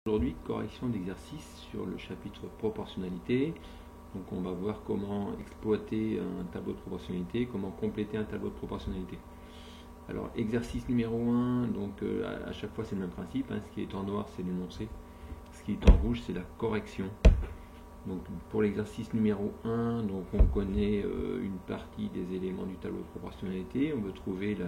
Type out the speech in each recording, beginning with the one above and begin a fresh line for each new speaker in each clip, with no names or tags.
Aujourd'hui, correction d'exercice sur le chapitre proportionnalité. Donc on va voir comment exploiter un tableau de proportionnalité, comment compléter un tableau de proportionnalité. Alors exercice numéro 1, donc à chaque fois c'est le même principe, hein. Ce qui est en noir c'est l'énoncé, ce qui est en rouge c'est la correction. Donc pour l'exercice numéro 1, donc on connaît une partie des éléments du tableau de proportionnalité, on veut trouver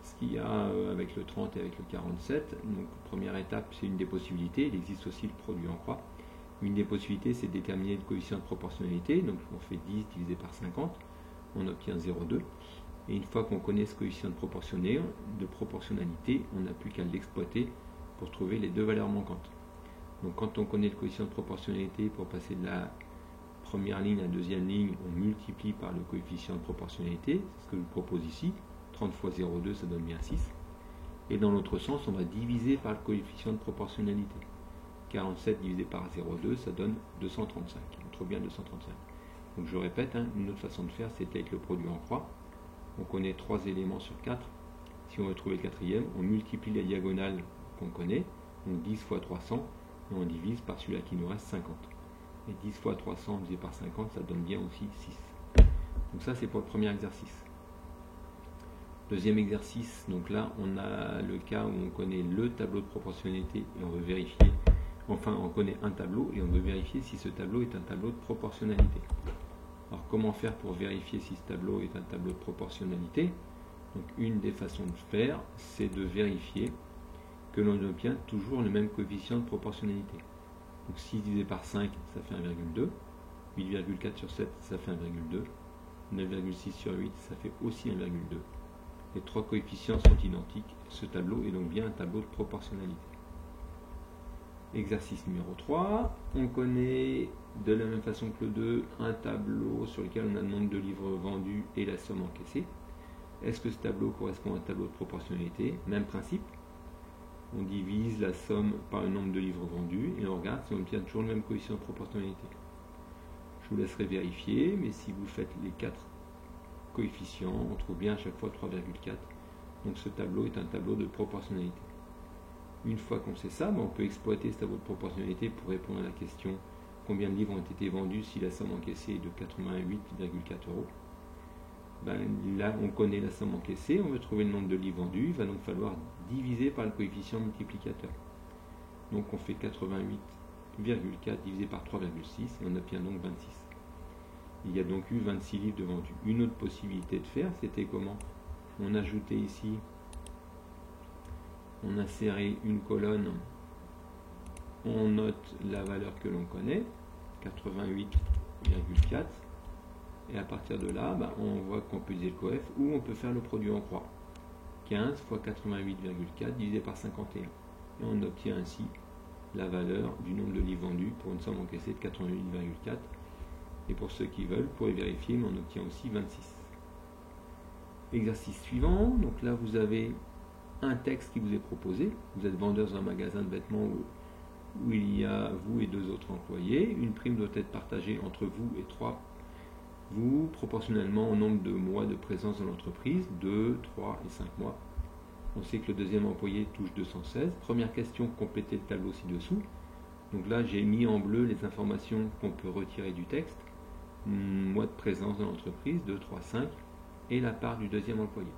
ce qu'il y a avec le 30 et avec le 47. Donc première étape, c'est une des possibilités. Il existe aussi le produit en croix. Une des possibilités, c'est de déterminer le coefficient de proportionnalité. Donc on fait 10 divisé par 50, on obtient 0,2. Et une fois qu'on connaît ce coefficient de proportionnalité, on n'a plus qu'à l'exploiter pour trouver les deux valeurs manquantes. Donc quand on connaît le coefficient de proportionnalité, pour passer de la première ligne à la deuxième ligne, on multiplie par le coefficient de proportionnalité. C'est ce que je vous propose ici. 30 fois 0,2, ça donne bien 6. Et dans l'autre sens, on va diviser par le coefficient de proportionnalité. 47 divisé par 0,2, ça donne 235. On trouve bien 235. Donc je répète, hein, une autre façon de faire, c'était avec le produit en croix. On connaît 3 éléments sur 4. Si on veut trouver le quatrième, on multiplie la diagonale qu'on connaît, donc 10 fois 300, et on divise par celui-là qui nous reste 50. Et 10 fois 300 divisé par 50, ça donne bien aussi 6. Donc ça, c'est pour le premier exercice. Deuxième exercice, donc là on a le cas où on connaît le tableau de proportionnalité et on veut vérifier, enfin on connaît un tableau et on veut vérifier si ce tableau est un tableau de proportionnalité. Alors comment faire pour vérifier si ce tableau est un tableau de proportionnalité? Donc une des façons de faire, c'est de vérifier que l'on obtient toujours le même coefficient de proportionnalité. Donc 6 divisé par 5, ça fait 1,2, 8,4 sur 7, ça fait 1,2, 9,6 sur 8, ça fait aussi 1,2. Les trois coefficients sont identiques. Ce tableau est donc bien un tableau de proportionnalité. Exercice numéro 3. On connaît de la même façon que le 2 un tableau sur lequel on a le nombre de livres vendus et la somme encaissée. Est-ce que ce tableau correspond à un tableau de proportionnalité? Même principe. On divise la somme par le nombre de livres vendus et on regarde si on obtient toujours le même coefficient de proportionnalité. Je vous laisserai vérifier, mais si vous faites les 4 coefficients, on trouve bien à chaque fois 3,4. Donc ce tableau est un tableau de proportionnalité. Une fois qu'on sait ça, on peut exploiter ce tableau de proportionnalité pour répondre à la question combien de livres ont été vendus si la somme encaissée est de 88,4 euros. Là, on connaît la somme encaissée, on veut trouver le nombre de livres vendus, il va donc falloir diviser par le coefficient multiplicateur. Donc on fait 88,4 divisé par 3,6 et on obtient donc 26. Il y a donc eu 26 livres de vendus. Une autre possibilité de faire, c'était comment? On ajoutait ici, on insérait une colonne, on note la valeur que l'on connaît, 88,4, et à partir de là, on voit qu'on peut utiliser le coef ou on peut faire le produit en croix. 15 fois 88,4 divisé par 51. Et on obtient ainsi la valeur du nombre de livres vendus pour une somme encaissée de 88,4. Et pour ceux qui veulent, pour vérifier, on obtient aussi 26. Exercice suivant, donc là vous avez un texte qui vous est proposé. Vous êtes vendeur dans un magasin de vêtements où il y a vous et 2 autres employés. Une prime doit être partagée entre vous et 3 vous, proportionnellement au nombre de mois de présence dans l'entreprise, 2, 3 et 5 mois. On sait que le deuxième employé touche 216. Première question, complétez le tableau ci-dessous. Donc là j'ai mis en bleu les informations qu'on peut retirer du texte. Mois de présence dans l'entreprise, 2, 3, 5, et la part du deuxième employé.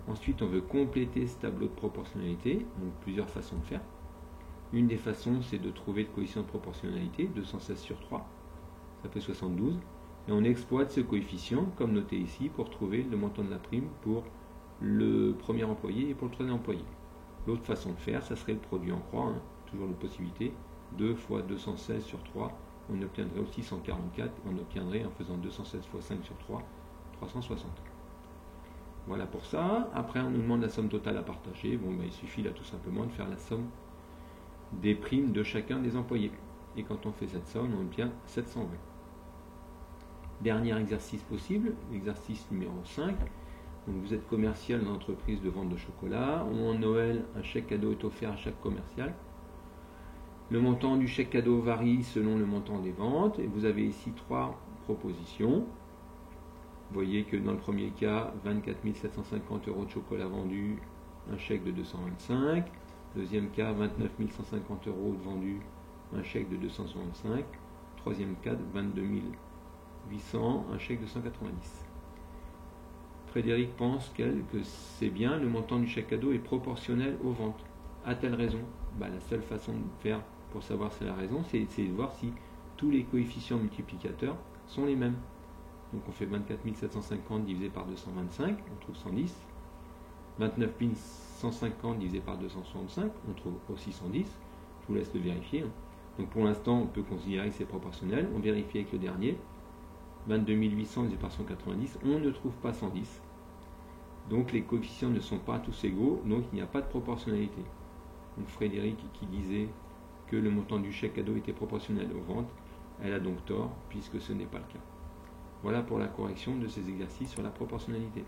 Ensuite, on veut compléter ce tableau de proportionnalité, donc plusieurs façons de faire. Une des façons, c'est de trouver le coefficient de proportionnalité, 216 sur 3, ça fait 72, et on exploite ce coefficient, comme noté ici, pour trouver le montant de la prime pour le premier employé et pour le troisième employé. L'autre façon de faire, ça serait le produit en croix, hein, toujours une possibilité, 2 fois 216 sur 3, on obtiendrait aussi 144, on obtiendrait en faisant 216 fois 5 sur 3, 360. Voilà pour ça. Après on nous demande la somme totale à partager. Il suffit là tout simplement de faire la somme des primes de chacun des employés. Et quand on fait cette somme, on obtient 720. Dernier exercice possible, l'exercice numéro 5. Donc vous êtes commercial dans l'entreprise de vente de chocolat. En Noël, un chèque cadeau est offert à chaque commercial. Le montant du chèque cadeau varie selon le montant des ventes et vous avez ici 3 propositions. Vous voyez que dans le premier cas, 24 750 euros de chocolat vendu, un chèque de 225. Deuxième cas, 29 150 euros de vendu, un chèque de 265. Troisième cas, 22 800, un chèque de 190. Frédéric pense qu'elle que c'est bien, le montant du chèque cadeau est proportionnel aux ventes. A-t-elle raison? La seule façon de faire pour savoir si elle a raison, c'est de voir si tous les coefficients multiplicateurs sont les mêmes. Donc on fait 24 750 divisé par 225, on trouve 110. 29 150 divisé par 265, on trouve aussi 110. Je vous laisse le vérifier. Donc pour l'instant, on peut considérer que c'est proportionnel. On vérifie avec le dernier. 22 800 divisé par 190, on ne trouve pas 110. Donc les coefficients ne sont pas tous égaux, donc il n'y a pas de proportionnalité. Donc Frédéric qui disait que le montant du chèque cadeau était proportionnel aux ventes, elle a donc tort puisque ce n'est pas le cas. Voilà pour la correction de ces exercices sur la proportionnalité.